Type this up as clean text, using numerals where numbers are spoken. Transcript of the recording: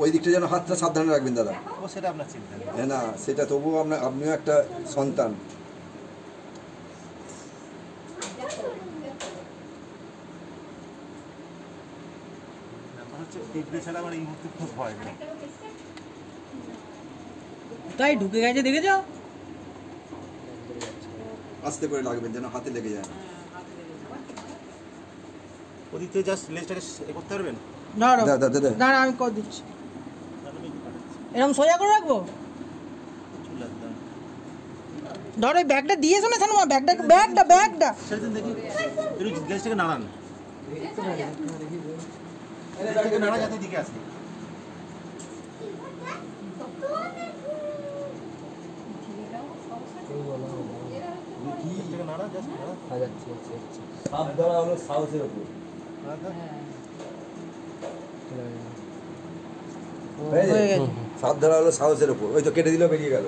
ওই দিকটা যেন হাতটা সাবধানে রাখবেন দাদা। সেটা আপনার চিন্তা নেই। না সেটা তবুও আপনিও একটা সন্তান। তাই ঢুকে গেছে দেখে যাও। আস্তে করে লাগবেন যেন হাতে লেগে যায় না। ওদিকে জাস্ট লেজটাকে এ করতে পারবেন? না আমি করে দিচ্ছি। এরকম সোজা করে রাখবো। ধরো ওই ব্যাগটা দিয়েছো না সানুমা, ব্যাগটা সেদিন দেখি একটু লেজটাকে নাড়ান, লেজটাকে নাড়া যাতে দিকে আসে। সাপ ধরা হলো সাহসের উপর। ওই তো কেটে দিলেও বেরিয়ে গেল।